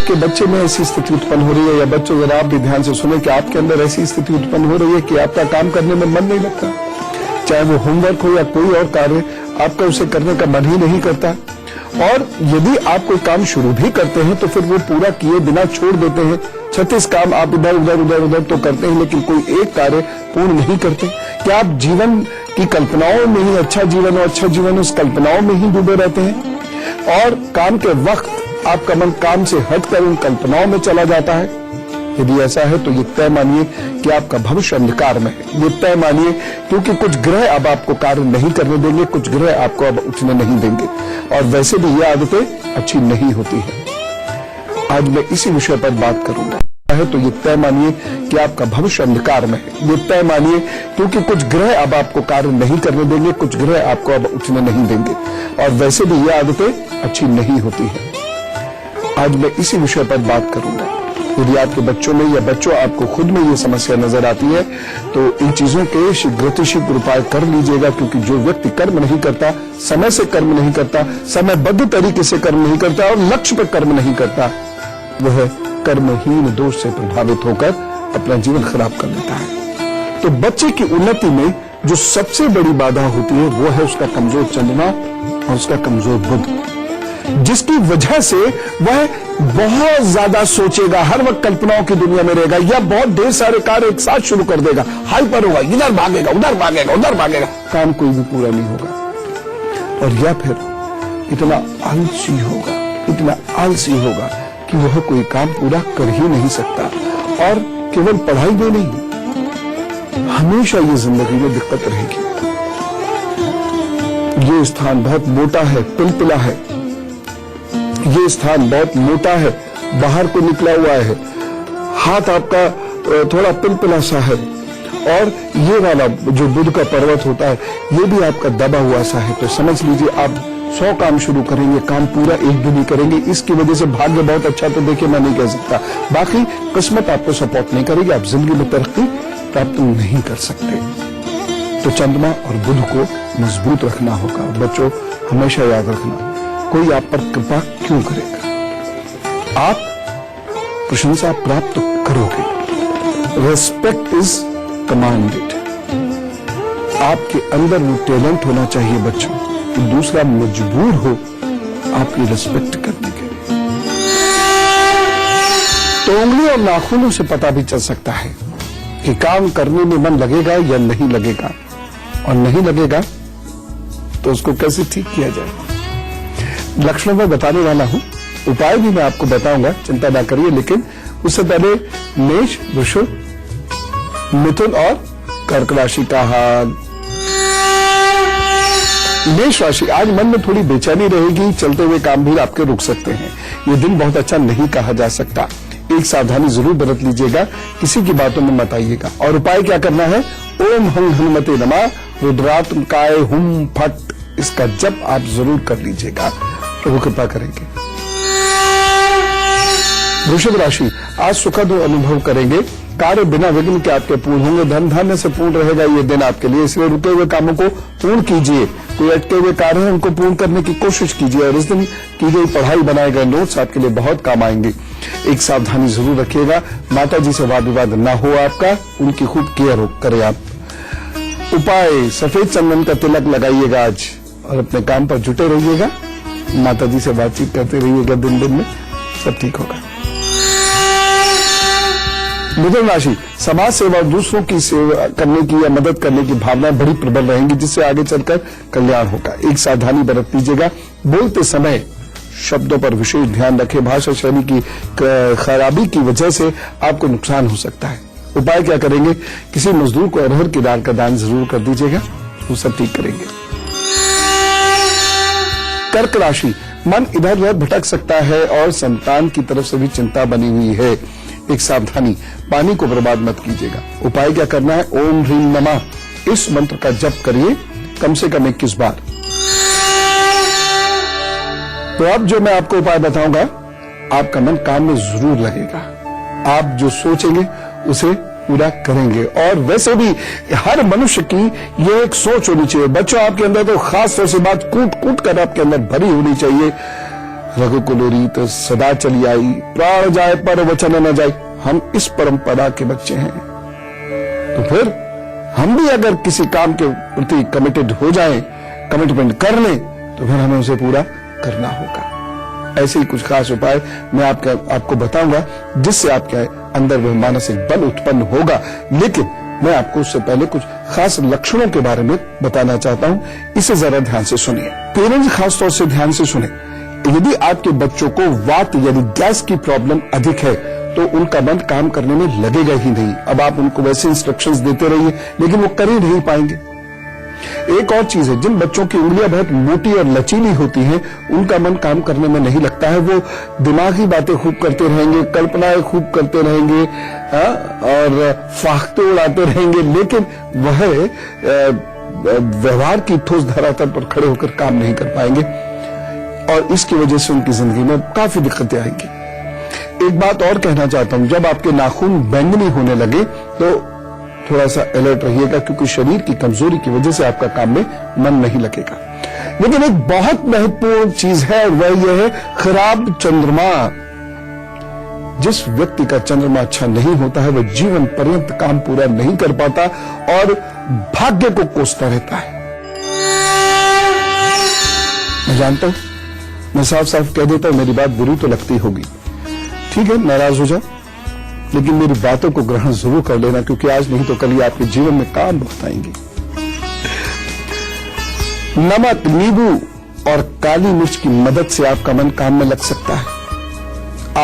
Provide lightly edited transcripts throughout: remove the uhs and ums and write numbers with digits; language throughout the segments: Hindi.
कि बच्चे में ऐसी स्थिति उत्पन्न हो रही है, या बच्चों जरा आप भी ध्यान से सुने कि आपके अंदर ऐसी स्थिति उत्पन्न हो रही है कि आपका काम करने में मन नहीं लगता, चाहे वो होमवर्क हो या कोई और कार्य, आपका उसे करने का मन ही नहीं करता। और यदि आप कोई काम शुरू भी करते हैं तो फिर वो पूरा किए बिना छोड़ देते हैं। 36 काम आप इधर उधर उधर उधर तो करते हैं, लेकिन कोई एक कार्य पूर्ण नहीं करते। क्या आप जीवन की कल्पनाओं में ही अच्छा जीवन और अच्छा जीवन उस कल्पनाओं में ही डूबे रहते हैं, और काम के वक्त आपका मन काम से हटकर उन कल्पनाओं में चला जाता है? यदि ऐसा है तो ये तय मानिए कि आपका भविष्य अंधकार में है। ये तय मानिए, क्योंकि कुछ ग्रह अब आपको कार्य नहीं करने देंगे, कुछ ग्रह आपको अब उठने नहीं देंगे, और वैसे भी ये आदतें अच्छी नहीं होती है। आज मैं इसी विषय पर बात करूंगा। है तो ये तय मानिए कि आपका भविष्य अंधकार में है। ये तय मानिए, क्योंकि कुछ ग्रह अब आपको कार्य नहीं करने देंगे, कुछ ग्रह आपको अब उठने नहीं देंगे, और वैसे भी ये आदतें अच्छी नहीं होती है। आज मैं इसी विषय पर बात करूंगा। यदि आपके बच्चों में या बच्चों आपको खुद में ये समस्या नजर आती है तो इन चीजों के शीघ्र उपाय कर लीजिएगा, क्योंकि जो व्यक्ति कर्म नहीं करता, समय से कर्म नहीं करता, समयबद्ध तरीके से कर्म नहीं करता और लक्ष्य पर कर्म नहीं करता, वह कर्महीन दोष से प्रभावित होकर अपना जीवन खराब कर लेता है। तो बच्चे की उन्नति में जो सबसे बड़ी बाधा होती है वो है उसका कमजोर चंद्रमा और उसका कमजोर बुध, जिसकी वजह से वह बहुत ज्यादा सोचेगा, हर वक्त कल्पनाओं की दुनिया में रहेगा, या बहुत ढेर सारे कार्य एक साथ शुरू कर देगा, हाइपर होगा, इधर भागेगा उधर भागेगा उधर भागेगा, काम कोई भी पूरा नहीं होगा। और या फिर इतना आलसी होगा कि वह कोई काम पूरा कर ही नहीं सकता। और केवल पढ़ाई में नहीं, हमेशा ये जिंदगी में दिक्कत रहेगी। ये स्थान बहुत मोटा है, पिलपिला है, ये स्थान बहुत मोटा है, बाहर को निकला हुआ है, हाथ आपका थोड़ा पिलपिला सा है, और ये वाला जो बुध का पर्वत होता है ये भी आपका दबा हुआ सा है। तो समझ लीजिए आप 100 काम शुरू करेंगे, काम पूरा एक भी नहीं करेंगे। इसकी वजह से भाग्य बहुत अच्छा तो देखिए मैं नहीं कह सकता, बाकी किस्मत आपको सपोर्ट नहीं करेगी, आप जिंदगी में तरक्की प्राप्त नहीं कर सकते। तो चंद्रमा और बुध को मजबूत रखना होगा। बच्चों हमेशा याद रखना, कोई आप पर कृपा क्यों करेगा, आप प्रशंसा प्राप्त करोगे। Respect is commanded. आपके अंदर वो टैलेंट होना चाहिए बच्चों कि दूसरा मजबूर हो आपकी रिस्पेक्ट करने के लिए। तो उंगली और नाखूनों से पता भी चल सकता है कि काम करने में मन लगेगा या नहीं लगेगा, और नहीं लगेगा तो उसको कैसे ठीक किया जाए। लक्षण मैं बताने वाला हूं, उपाय भी मैं आपको बताऊंगा, चिंता ना करिए। लेकिन उससे पहले मेष, वृषभ, मिथुन और कर्क राशि का हाल। मेष राशि, आज मन में थोड़ी बेचैनी रहेगी, चलते हुए काम भी आपके रुक सकते हैं। ये दिन बहुत अच्छा नहीं कहा जा सकता। एक सावधानी जरूर बरत लीजिएगा, किसी की बातों में मत आइएगा। और उपाय क्या करना है, ओम हं हनुमते नमः, रुद्रात्मकाय हुम फट, इसका जप आप जरूर कर लीजिएगा, प्रभु कृपा करेंगे। वृषभ राशि, आज सुखद अनुभव करेंगे, कार्य बिना विघ्न के आपके पूर्ण होंगे, धन धान्य से पूर्ण रहेगा ये दिन आपके लिए, इसलिए रुके हुए कामों को पूर्ण कीजिए। कोई अटके हुए कार्य है उनको पूर्ण करने की कोशिश कीजिए, और इस दिन की गई पढ़ाई, बनाए गए नोट्स आपके लिए बहुत काम आएंगे। एक सावधानी जरूर रखिएगा, माता जी से वाद विवाद न हो आपका, उनकी खूब केयर करें आप। उपाय, सफेद चंदन का तिलक लगाइएगा आज, और अपने काम पर जुटे रहिएगा, माता जी से बातचीत करते रहिएगा, दिन में सब ठीक होगा। मिथुन राशि, समाज सेवा और दूसरों की सेवा करने की या मदद करने की भावनाएं बड़ी प्रबल रहेंगी, जिससे आगे चलकर कल्याण होगा। एक सावधानी बरत लीजिएगा, बोलते समय शब्दों पर विशेष ध्यान रखें, भाषा शैली की खराबी की वजह से आपको नुकसान हो सकता है। उपाय क्या करेंगे, किसी मजदूर को अरहर की दाल का दान जरूर कर दीजिएगा, वो सब ठीक करेंगे। कर्क राशि, मन इधर उधर भटक सकता है और संतान की तरफ से भी चिंता बनी हुई है। एक सावधानी, पानी को बर्बाद मत कीजिएगा। उपाय क्या करना है, ओम ह्रीम नमः, इस मंत्र का जप करिए कम से कम 21 बार। तो अब जो मैं आपको उपाय बताऊंगा, आपका मन काम में जरूर लगेगा, आप जो सोचेंगे उसे पूरा करेंगे। और वैसे भी हर मनुष्य की ये एक सोच होनी चाहिए। बच्चों आपके अंदर तो खास तौर से बात कूट कूट कर आपके अंदर भरी होनी चाहिए। रघुकुलोरीत सदा चली आई, प्राण जाए पर वचन न जाए। हम इस परंपरा के बच्चे हैं, तो फिर हम भी अगर किसी काम के प्रति कमिटेड हो जाएं, कमिटमेंट कर लें, तो फिर हमें उसे पूरा करना होगा। ऐसे ही कुछ खास उपाय मैं आपको बताऊंगा जिससे आपके अंदर वह मानसिक बल उत्पन्न होगा। लेकिन मैं आपको उससे पहले कुछ खास लक्षणों के बारे में बताना चाहता हूं, इसे जरा ध्यान से सुनिए। पेरेंट्स खासतौर से ध्यान से सुने। यदि आपके बच्चों को वात यानी गैस की प्रॉब्लम अधिक है तो उनका मन काम करने में लगेगा ही नहीं। अब आप उनको वैसे इंस्ट्रक्शंस देते रहिए लेकिन वो कर ही नहीं पाएंगे। एक और चीज है, जिन बच्चों की उंगलियां बहुत मोटी और लचीली होती हैं उनका मन काम करने में नहीं लगता है। वो दिमागी बातें खूब करते रहेंगे, कल्पनाएं खूब करते रहेंगे और फाख्ते उड़ाते रहेंगे, लेकिन वह व्यवहार की ठोस धरातल पर खड़े होकर काम नहीं कर पाएंगे और इसकी वजह से उनकी जिंदगी में काफी दिक्कतें आएंगी। एक बात और कहना चाहता हूं, जब आपके नाखून बैंगनी होने लगे तो थोड़ा सा अलर्ट रहिएगा, क्योंकि शरीर की कमजोरी की वजह से आपका काम में मन नहीं लगेगा। लेकिन एक बहुत महत्वपूर्ण चीज है, वह यह है खराब चंद्रमा। जिस व्यक्ति का चंद्रमा अच्छा नहीं होता है वह जीवन पर्यंत काम पूरा नहीं कर पाता और भाग्य को कोसता रहता है। मैं जानता हूं, मैं साफ साफ कह देता हूं, मेरी बात बुरी तो लगती होगी, ठीक है, नाराज हो जाओ, लेकिन मेरी बातों को ग्रहण जरूर कर लेना, क्योंकि आज नहीं तो कल ही आपके जीवन में काम बहुत आएंगे। नमक, नींबू और काली मिर्च की मदद से आपका मन काम में लग सकता है।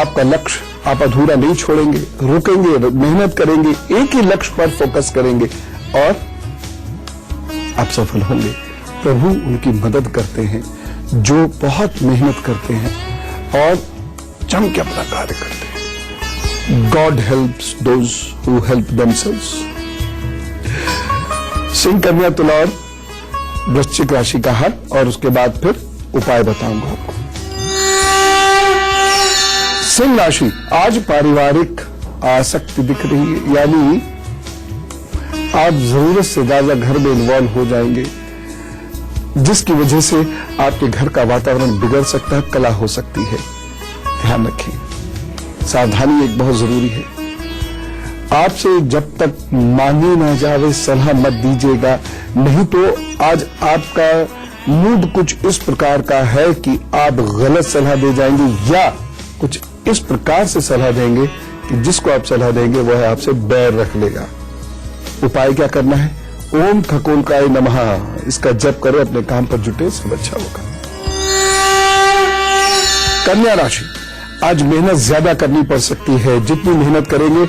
आपका लक्ष्य आप अधूरा नहीं छोड़ेंगे, रुकेंगे, मेहनत करेंगे, एक ही लक्ष्य पर फोकस करेंगे और आप सफल होंगे। प्रभु उनकी मदद करते हैं जो बहुत मेहनत करते हैं और जम के अपना कार्य करते हैं। God helps those who help themselves। Singh, कन्या, तुला और वृश्चिक राशि का हाल और उसके बाद फिर उपाय बताऊंगा आपको। सिंह राशि, आज पारिवारिक आसक्ति दिख रही है, यानी आप जरूरत से ज्यादा घर में इन्वॉल्व हो जाएंगे, जिसकी वजह से आपके घर का वातावरण बिगड़ सकता है, कला हो सकती है। ध्यान रखें, सावधानी एक बहुत जरूरी है। आपसे जब तक मांगी ना जावे सलाह मत दीजिएगा, नहीं तो आज आपका मूड कुछ इस प्रकार का है कि आप गलत सलाह दे जाएंगे या कुछ इस प्रकार से सलाह देंगे कि जिसको आप सलाह देंगे वह आपसे बैर रख लेगा। उपाय क्या करना है? ओम खगोलकाय नमः, इसका जप करो, अपने काम पर जुटे, सब अच्छा होगा। कन्या राशि, आज मेहनत ज्यादा करनी पड़ सकती है। जितनी मेहनत करेंगे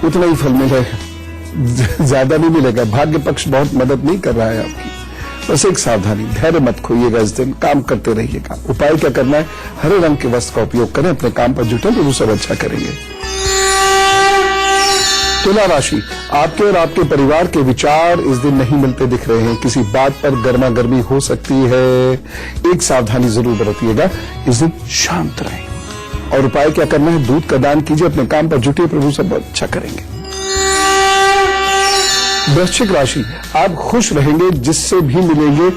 उतना ही फल मिलेगा, ज्यादा नहीं मिलेगा। भाग्य पक्ष बहुत मदद नहीं कर रहा है आपकी। बस एक सावधानी, धैर्य मत खोइएगा, इस दिन काम करते रहिएगा। उपाय क्या करना है? हरे रंग के वस्त्र का उपयोग करें, अपने काम पर जुटे तो वो सब अच्छा करेंगे। तुला राशि, आपके और आपके परिवार के विचार इस दिन नहीं मिलते दिख रहे हैं। किसी बात पर गर्मा गर्मी हो सकती है। एक सावधानी जरूर बरतिएगा, इस दिन शांत रहें। और उपाय क्या करना है? दूध का दान कीजिए, अपने काम पर जुटिए, प्रभु सब अच्छा करेंगे। वृश्चिक राशि, आप खुश रहेंगे, जिससे भी मिलेंगे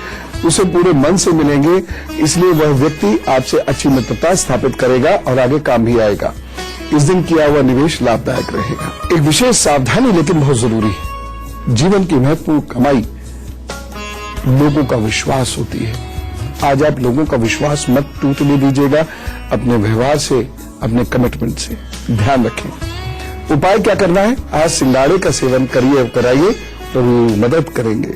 उसे पूरे मन से मिलेंगे, इसलिए वह व्यक्ति आपसे अच्छी मित्रता स्थापित करेगा और आगे काम भी आएगा। इस दिन किया हुआ निवेश लाभदायक रहेगा। एक विशेष सावधानी लेकिन बहुत जरूरी है। जीवन की महत्वपूर्ण कमाई लोगों का विश्वास होती है। आज आप लोगों का विश्वास मत टूटने दीजिएगा, अपने व्यवहार से, अपने कमिटमेंट से। ध्यान रखें। उपाय क्या करना है? आज सिंगाड़े का सेवन करिए और कराइए, तो वो मदद करेंगे।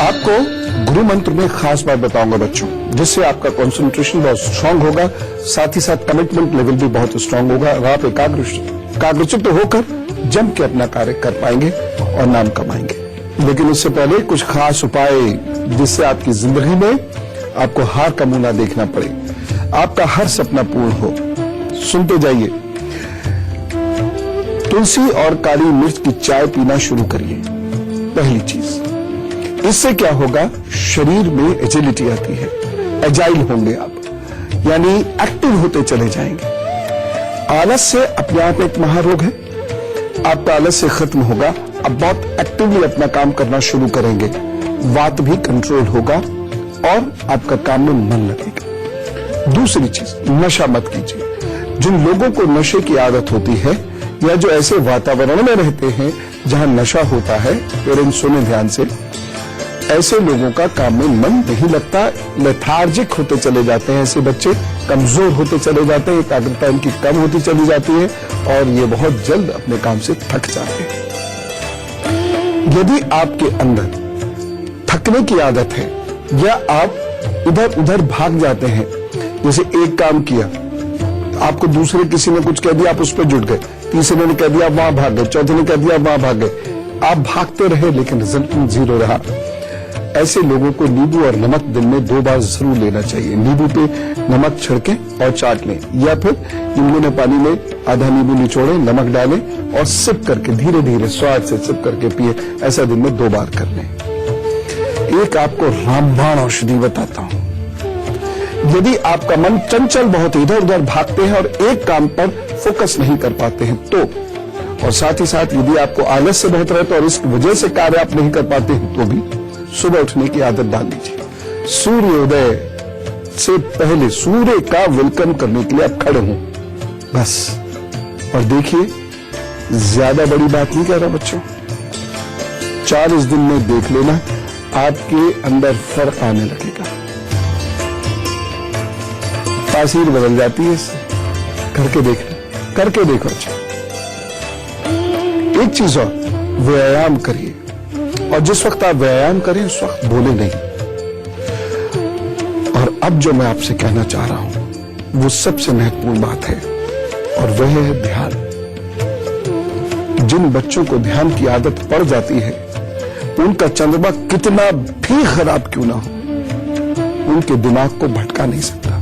आपको गुरु मंत्र में खास बात बताऊंगा बच्चों, जिससे आपका कंसंट्रेशन बहुत स्ट्रांग होगा, साथ ही साथ कमिटमेंट लेवल भी बहुत स्ट्रांग होगा और आप एकाग्रचित्त होकर जम के अपना कार्य कर पाएंगे और नाम कमाएंगे। लेकिन उससे पहले कुछ खास उपाय, जिससे आपकी जिंदगी में आपको हार का मुंह ना देखना पड़े, आपका हर सपना पूर्ण हो। सुनते जाइए। तुलसी और काली मिर्च की चाय पीना शुरू करिए। पहली चीज, इससे क्या होगा? शरीर में एजिलिटी आती है, एजाइल होंगे आप, यानी एक्टिव होते चले जाएंगे। आलस्य अपने आप एक महारोग है, आपका आलस्य खत्म होगा। अब बहुत एक्टिवली अपना काम करना शुरू करेंगे। वात भी कंट्रोल होगा, और आपका काम में मन लगेगा। दूसरी चीज, नशा मत कीजिए। जिन लोगों को नशे की आदत होती है या जो ऐसे वातावरण में रहते हैं जहां नशा होता है, पेरेंट्स सुने ध्यान से, ऐसे लोगों का काम में मन नहीं लगता, लेथार्जिक होते चले जाते हैं। ऐसे बच्चे कमजोर होते चले जाते हैं, एकाग्रता इनकी कम होती चली जाती है और ये बहुत जल्द अपने काम से थक जाते हैं। यदि आपके अंदर थकने की आदत है या आप इधर उधर भाग जाते हैं, जैसे एक काम किया, आपको दूसरे किसी ने कुछ कह दिया, आप उस पर जुट गए, तीसरे ने कह दिया, आप वहां भाग गए, चौथे ने कह दिया, आप वहां भाग गए, आप भागते रहे लेकिन रिजल्ट जीरो रहा। ऐसे लोगों को नींबू और नमक दिन में 2 बार जरूर लेना चाहिए। नींबू पे नमक छिड़के और चाट लें, या फिर गुनगुने पानी में आधा नींबू निचोड़े, नमक डालें और सिप करके धीरे धीरे स्वाद से सिप करके पिए। ऐसा दिन में 2 बार कर लें। एक आपको रामबाण औषधि बताता हूं। यदि आपका मन चंचल बहुत इधर उधर भागते हैं और एक काम पर फोकस नहीं कर पाते हैं तो, और साथ ही साथ यदि आपको आलस्य बहुत रहता है और इस वजह से कार्य आप नहीं कर पाते हैं तो भी सुबह उठने की आदत डाल लीजिए। सूर्योदय से पहले सूर्य का वेलकम करने के लिए आप खड़े हों बस। और देखिए, ज्यादा बड़ी बात नहीं कह रहा बच्चों, 40 दिन में देख लेना आपके अंदर फर्क आने लगेगा। तासीर बदल जाती है इससे। करके देखना, करके देखो। अच्छा, एक चीज और, व्यायाम करिए और जिस वक्त आप व्यायाम करें उस वक्त बोले नहीं। और अब जो मैं आपसे कहना चाह रहा हूं वो सबसे महत्वपूर्ण बात है और वह है ध्यान। जिन बच्चों को ध्यान की आदत पड़ जाती है, उनका चंद्रमा कितना भी खराब क्यों ना हो, उनके दिमाग को भटका नहीं सकता।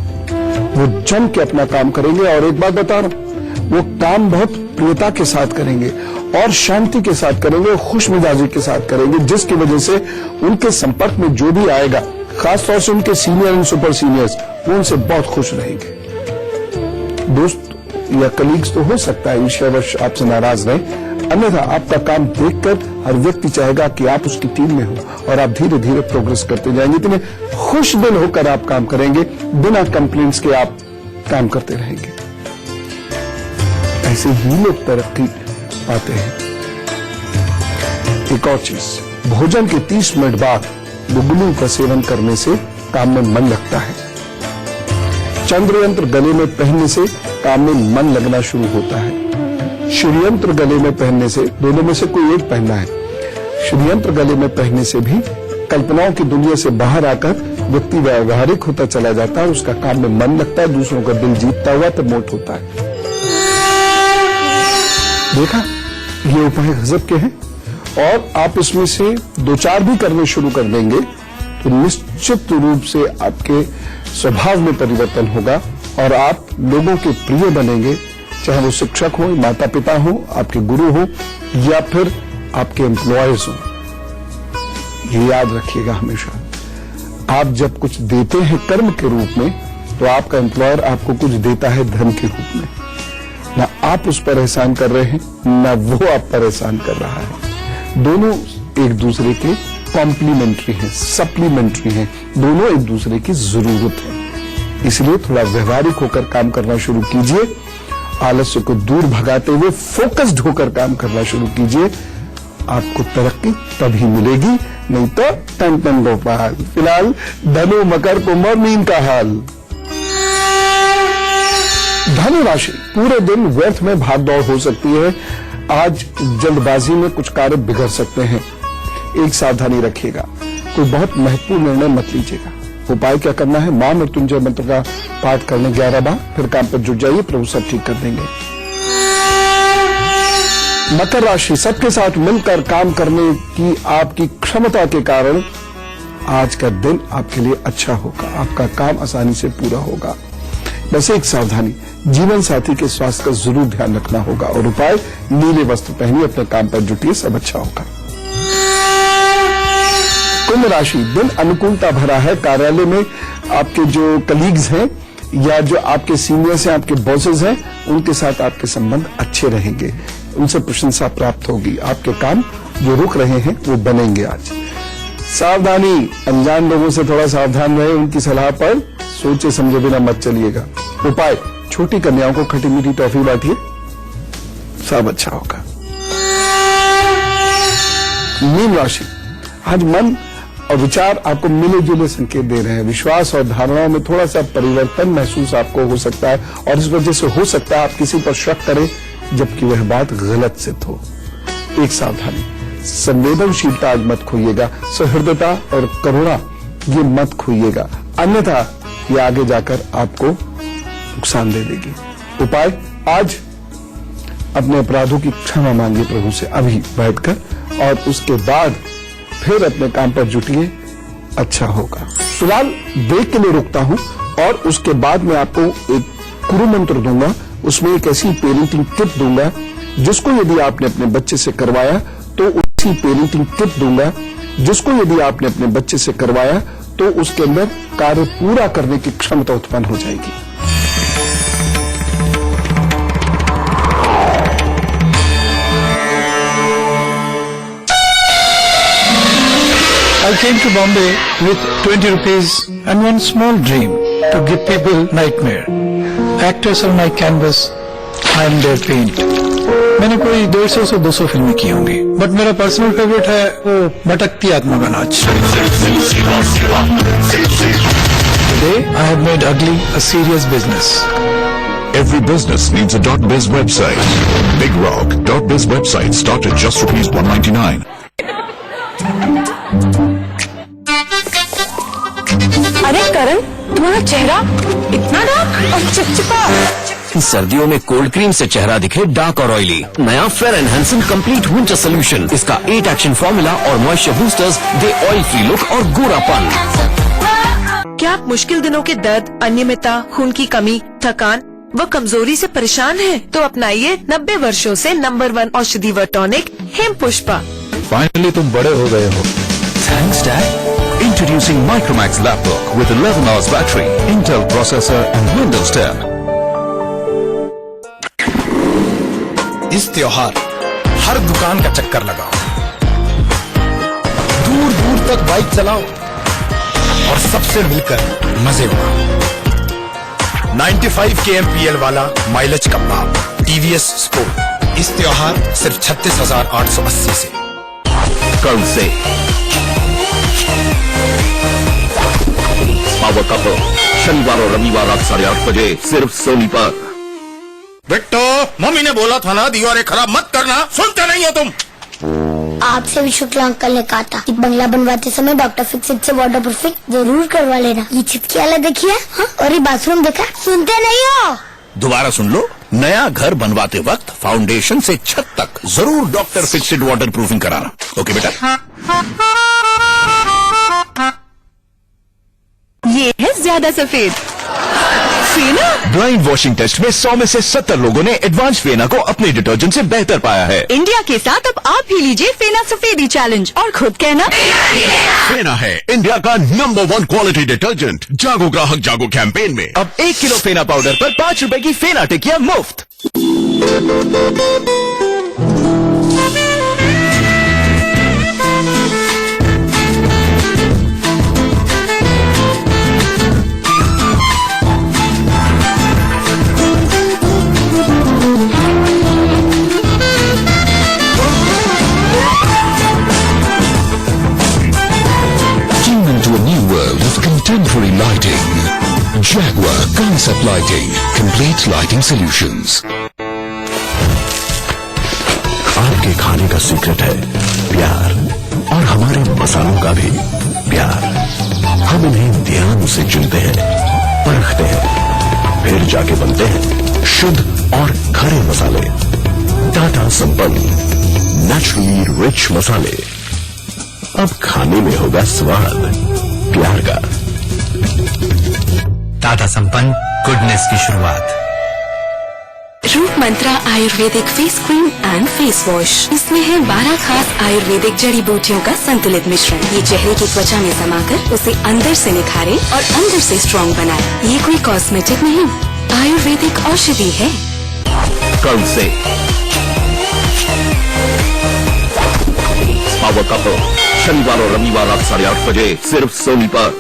वो जम के अपना काम करेंगे। और एक बात बता रहा हूं, वो काम बहुत प्रियता के साथ करेंगे और शांति के साथ करेंगे, खुश मिजाजी के साथ करेंगे, जिसकी वजह से उनके संपर्क में जो भी आएगा, खासतौर से उनके सीनियर एंड सुपर सीनियर्स, वो उनसे बहुत खुश रहेंगे। दोस्त या कलीग्स तो हो सकता है ईर्ष्यावश आपसे नाराज रहे, अन्यथा आपका काम देखकर हर व्यक्ति चाहेगा कि आप उसकी टीम में हो और आप धीरे धीरे प्रोग्रेस करते जाएंगे। इतने खुश दिल होकर आप काम करेंगे, बिना कंप्लेंट्स के आप काम करते रहेंगे। ऐसे ही लोग तरक्की पाते हैं। एक और चीज, भोजन के 30 मिनट बाद गुगलू का सेवन करने से काम में मन लगता है। चंद्र यंत्र गले में पहनने से काम में मन लगना शुरू होता है। श्रीयंत्र गले में पहनने से, दोनों में से कोई एक पहनना है, श्रीयंत्र गले में पहनने से भी कल्पनाओं की दुनिया से बाहर आकर व्यक्ति व्यावहारिक होता चला जाता है, उसका काम में मन लगता है, दूसरों का दिल जीतता हुआ प्रमोट होता है। देखा, ये उपाय गजब के हैं और आप इसमें से 2-4 भी करने शुरू कर देंगे तो निश्चित रूप से आपके स्वभाव में परिवर्तन होगा और आप लोगों के प्रिय बनेंगे, चाहे वो शिक्षक हो, माता पिता हो, आपके गुरु हो या फिर आपके एम्प्लॉयज हो। ये याद रखिएगा हमेशा, आप जब कुछ देते हैं कर्म के रूप में तो आपका एम्प्लॉयर आपको कुछ देता है धन के रूप में। ना आप उस पर एहसान कर रहे हैं, ना वो आप पर एहसान कर रहा है। दोनों एक दूसरे के कॉम्प्लीमेंट्री हैं, सप्लीमेंट्री हैं, दोनों एक दूसरे की जरूरत है। इसलिए थोड़ा व्यवहारिक होकर काम करना शुरू कीजिए, आलस्य को दूर भगाते हुए फोकस्ड होकर काम करना शुरू कीजिए। आपको तरक्की तभी मिलेगी, नहीं तो टन टन गोपाल। फिलहाल धनु मकर कुंभ मीन का हाल। धनु राशि, पूरे दिन व्यर्थ में भाग दौड़ हो सकती है। आज जल्दबाजी में कुछ कार्य बिगड़ सकते हैं, एक सावधानी रखिएगा, कोई बहुत महत्वपूर्ण निर्णय मत लीजिएगा। उपाय क्या करना है, मां मृत्युंजय मंत्र का पाठ करने 11 बार, फिर काम पर जुट जाइए, प्रभु सब ठीक कर देंगे। मकर राशि, सबके साथ मिलकर काम करने की आपकी क्षमता के कारण आज का दिन आपके लिए अच्छा होगा, आपका काम आसानी से पूरा होगा। बस एक सावधानी, जीवन साथी के स्वास्थ्य का जरूर ध्यान रखना होगा और उपाय, नीले वस्त्र पहनिए, अपने काम पर जुटिए, सब अच्छा होगा। कुंभ राशि, दिन अनुकूलता भरा है। कार्यालय में आपके जो कलीग्स हैं या जो आपके सीनियर्स हैं, आपके बॉसेस हैं, उनके साथ आपके संबंध अच्छे रहेंगे, उनसे प्रशंसा प्राप्त होगी। आपके काम जो रुक रहे हैं वो बनेंगे। आज सावधानी, अनजान लोगों से थोड़ा सावधान रहे, उनकी सलाह पर सोचे समझे बिना मत चलिएगा। उपाय, छोटी कन्याओं को खट्टी मीठी टॉफी बांटिए, सब अच्छा होगा। मीन राशि, आज मन और विचार आपको मिले जुले संकेत दे रहे हैं। विश्वास और धारणाओं में थोड़ा सा परिवर्तन महसूस आपको हो सकता है और इस वजह से हो सकता है आप किसी पर शक करें जबकि वह बात गलत सिद्ध हो। एक सावधानी, संवेदनशीलता आज मत खोइएगा, सहृदयता और करुणा ये मत खोइएगा, अन्यथा ये आगे जाकर आपको नुकसान दे देगी। उपाय, आज अपने अपराधों की क्षमा मांगिए प्रभु से अभी बैठकर और उसके बाद फिर अपने काम पर जुटिए, अच्छा होगा। फिलहाल ब्रेक के लिए रुकता हूं और उसके बाद मैं आपको एक गुरु मंत्र दूंगा, उसमें एक ऐसी पेरेंटिंग टिप दूंगा जिसको यदि आपने अपने बच्चे से करवाया तो उसी पेरेंटिंग टिप दूंगा जिसको यदि आपने अपने बच्चे से करवाया तो उसके अंदर कार्य पूरा करने की क्षमता उत्पन्न हो जाएगी। I came to Bombay with 20 rupees and one small dream to give people nightmare. Actors on my canvas, I am their paint. मैंने कोई 150 से 200 फिल्में की होंगी, बट मेरा पर्सनल फेवरेट है वो भटकती आत्मा का नाच। Today I have made ugly a serious business. Every business needs a .biz website. Big Rock .biz website start at just ₹199. अरे करण, तुम्हारा चेहरा इतना डार्क और चिपचिपा। सर्दियों में कोल्ड क्रीम से चेहरा दिखे डार्क और ऑयली, नया fair and handsome complete winter solution. इसका 8 एक्शन फॉर्मूला और मॉइस्चर बूस्टर्स दे ऑयल फ्री लुक और गोरापन। क्या आप मुश्किल दिनों के दर्द, अनियमितता, खून की कमी, थकान व कमजोरी से परेशान हैं? तो अपनाइए 90 वर्षों से नंबर 1 औषधि व टॉनिक हेम पुष्पा। फाइनली तुम बड़े हो गए हो। Thanks, Dad. Introducing Micromax laptop with 11 hours battery, Intel processor and Windows 10. इस त्योहार हर दुकान का चक्कर लगाओ, दूर दूर तक बाइक चलाओ और सबसे मिलकर मजे उड़ाओ। 95 kmpl वाला माइलेज का बाप TVS स्पोर्ट इस त्योहार सिर्फ 36,880 से। कल से पावर कपल शनिवार और रविवार रात 8:30 बजे सिर्फ सोनी पर। बिट्टो, मम्मी ने बोला था ना दीवारें खराब मत करना, सुनते नहीं हो तुम। आपसे भी शुक्ला अंकल ने कहा था कि बंगला बनवाते समय डॉक्टर फिक्सिट से वाटर प्रूफिंग जरूर करवा लेना। ये छत की हालत देखिए, हाँ? और ये बाथरूम देखा, सुनते नहीं हो? दोबारा सुन लो, नया घर बनवाते वक्त फाउंडेशन से छत तक जरूर डॉक्टर फिक्सिड वाटर प्रूफिंग कराना। ओके बेटा। ये है ज्यादा सफेद फेना। ब्लाइंड वॉशिंग टेस्ट में 100 में से 70 लोगों ने एडवांस फेना को अपने डिटर्जेंट से बेहतर पाया है। इंडिया के साथ अब आप भी लीजिए फेना सफेदी चैलेंज और खुद कहना फेना है इंडिया का नंबर 1 क्वालिटी डिटर्जेंट। जागो ग्राहक जागो कैंपेन में अब 1 किलो फेना पाउडर पर 5 रुपए की फेना टिकिया मुफ्त। Contemporary lighting. Jaguar Concept Lighting. Complete lighting solutions. आपके खाने का सीक्रेट है प्यार और हमारे मसालों का भी प्यार। हम इन्हें ध्यान से चुनते हैं, परखते हैं, फिर जाके बनते हैं शुद्ध और खरे मसाले। टाटा संपन्न नेचुरली रिच मसाले। अब खाने में होगा स्वाद प्यार का। टाटा संपन्न गुडनेस की शुरुआत। Roop Mantra Ayurvedic face cream and face wash. इसमें है 12 खास आयुर्वेदिक जड़ी बूटियों का संतुलित मिश्रण। ये चेहरे की त्वचा में समाकर उसे अंदर से निखारे और अंदर से स्ट्रॉन्ग बनाए। ये कोई कॉस्मेटिक नहीं, आयुर्वेदिक औषधि है। कल से पावर कपल शनिवार और रविवार रात 8:30 बजे सिर्फ सोनी पर।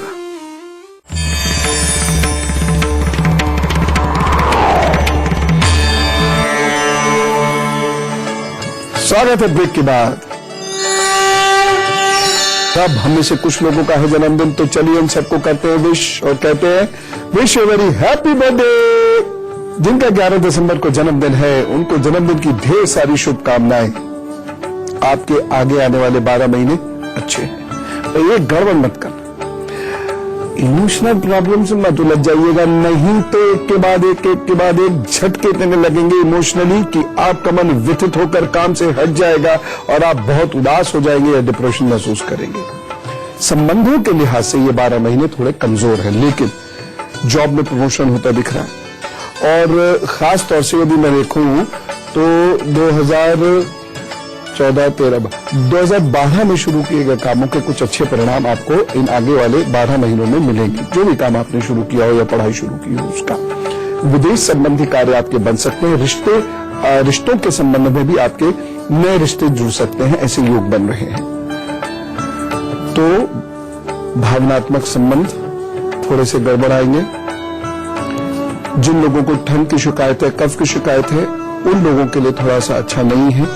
स्वागत है ब्रेक के बाद। अब हम में से कुछ लोगों का है जन्मदिन, तो चलिए हम सबको करते हैं विश और कहते हैं wish you very happy birthday. जिनका 11 दिसंबर को जन्मदिन है उनको जन्मदिन की ढेर सारी शुभकामनाएं। आपके आगे आने वाले 12 महीने अच्छे हैं और ये गड़बड़ मत करना। इमोशनल प्रॉब्लम से मत उलझ जाइएगा, नहीं तो एक के बाद एक झटके देने लगेंगे इमोशनली कि आपका मन विचलित होकर काम से हट जाएगा और आप बहुत उदास हो जाएंगे या डिप्रेशन महसूस करेंगे। संबंधों के लिहाज से ये 12 महीने थोड़े कमजोर हैं, लेकिन जॉब में प्रमोशन होता दिख रहा है और खास तौर से यदि मैं देखूं तो 2012 में शुरू किए गए कामों के कुछ अच्छे परिणाम आपको इन आगे वाले 12 महीनों में मिलेंगे। जो भी काम आपने शुरू किया हो या पढ़ाई शुरू की हो उसका। विदेश संबंधी कार्य आपके बन सकते हैं। रिश्तों के संबंध में भी आपके नए रिश्ते जुड़ सकते हैं, ऐसे योग बन रहे हैं। तो भावनात्मक संबंध थोड़े से गड़बड़ाएंगे। जिन लोगों को ठंड की शिकायत है, कफ की शिकायत है, उन लोगों के लिए थोड़ा सा अच्छा नहीं है।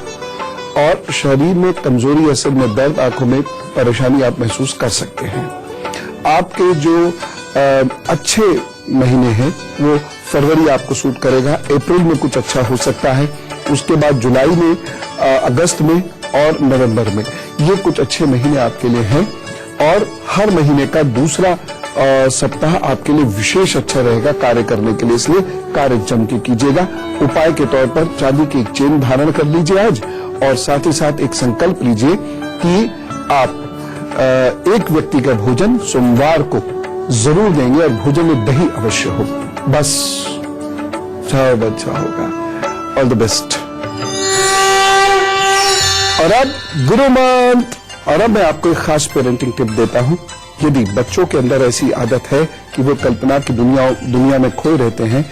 और शरीर में कमजोरी, असर में दर्द, आंखों में परेशानी आप महसूस कर सकते हैं। आपके जो अच्छे महीने हैं वो फरवरी आपको सूट करेगा, अप्रैल में कुछ अच्छा हो सकता है, उसके बाद जुलाई में, अगस्त में और नवंबर में ये कुछ अच्छे महीने आपके लिए हैं। और हर महीने का दूसरा सप्ताह आपके लिए विशेष अच्छा रहेगा कार्य करने के लिए, इसलिए कार्य जम के कीजिएगा। उपाय के तौर पर चांदी की एक चेन धारण कर लीजिए आज, और साथ ही साथ एक संकल्प लीजिए कि आप एक व्यक्ति का भोजन सोमवार को जरूर देंगे और भोजन में दही अवश्य हो। बस सब अच्छा होगा। All the best. और अब गुरु मंत्र। और अब मैं आपको एक खास पेरेंटिंग टिप देता हूं। यदि बच्चों के अंदर ऐसी आदत है कि वो कल्पना की दुनिया में खोए रहते हैं,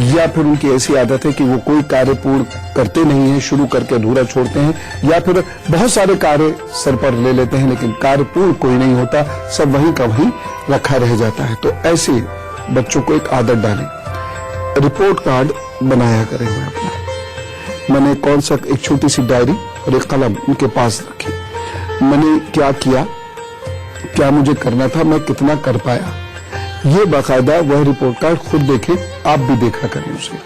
या फिर उनकी ऐसी आदत है कि वो कोई कार्य पूर्ण करते नहीं है, शुरू करके अधूरा छोड़ते हैं, या फिर बहुत सारे कार्य सर पर ले लेते हैं लेकिन कार्य पूर्ण कोई नहीं होता, सब वहीं का वहीं रखा रह जाता है, तो ऐसे बच्चों को एक आदत डालें। रिपोर्ट कार्ड बनाया करें। मैंने कौन सा एक छोटी सी डायरी और एक कलम उनके पास रखी। मैंने क्या किया, क्या मुझे करना था, मैं कितना कर पाया, ये बाकायदा वह रिपोर्ट कार्ड खुद देखें, आप भी देखा करें उसे।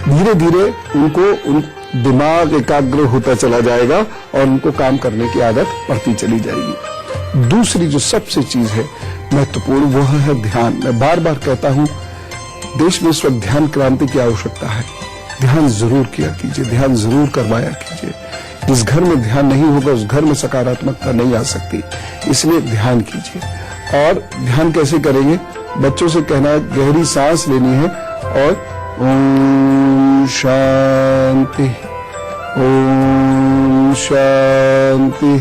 धीरे धीरे उन दिमाग एकाग्र होता चला जाएगा और उनको काम करने की आदत बढ़ती चली जाएगी। दूसरी जो सबसे चीज है महत्वपूर्ण, वो है ध्यान। मैं बार बार कहता हूं, देश में इस वक्त ध्यान क्रांति की आवश्यकता है। ध्यान जरूर किया कीजिए, ध्यान जरूर करवाया कीजिए। जिस घर में ध्यान नहीं होगा उस घर में सकारात्मकता नहीं आ सकती, इसलिए ध्यान कीजिए। और ध्यान कैसे करेंगे? बच्चों से कहना है गहरी सांस लेनी है और ओम शांति, ओम शांति,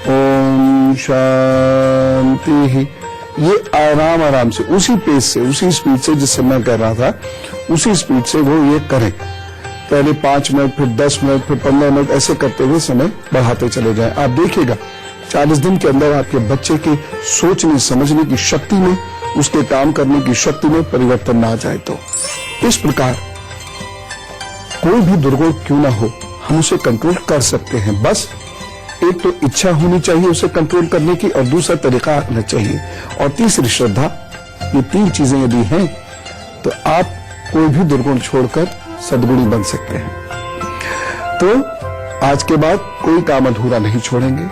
ओम शांति। ये आराम आराम से, उसी पेस से, उसी स्पीड से जिससे मैं कर रहा था, उसी स्पीड से वो ये करें। पहले 5 मिनट, फिर 10 मिनट, फिर 15 मिनट, ऐसे करते हुए समय बढ़ाते चले जाएं। आप देखिएगा 40 दिन के अंदर आपके बच्चे की सोचने समझने की शक्ति में, उसके काम करने की शक्ति में परिवर्तन ना आ जाए। तो इस प्रकार कोई भी दुर्गुण क्यों ना हो, हम उसे कंट्रोल कर सकते हैं। बस एक तो इच्छा होनी चाहिए उसे कंट्रोल करने की, और दूसरा तरीका आना चाहिए, और तीसरी श्रद्धा। ये 3 चीजें यदि हैं तो आप कोई भी दुर्गुण छोड़कर सद्गुणी बन सकते हैं। तो आज के बाद कोई काम अधूरा नहीं छोड़ेंगे।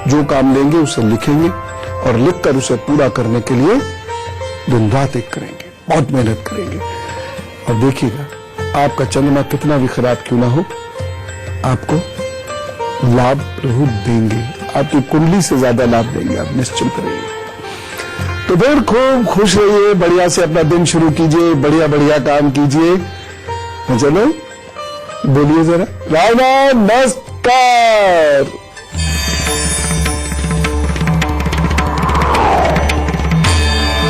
जो काम लेंगे उसे लिखेंगे और लिखकर उसे पूरा करने के लिए दिन रात एक करेंगे, बहुत मेहनत करेंगे। और देखिएगा आपका चंद्रमा कितना भी खराब क्यों ना हो, आपको लाभ प्रभु देंगे, आपकी कुंडली से ज्यादा लाभ देंगे, आप निश्चिंत रहिए। तो फिर खूब खुश रहिए, बढ़िया से अपना दिन शुरू कीजिए, बढ़िया बढ़िया काम कीजिए। चलो बोलिए जरा, राम राम, नमस्कार।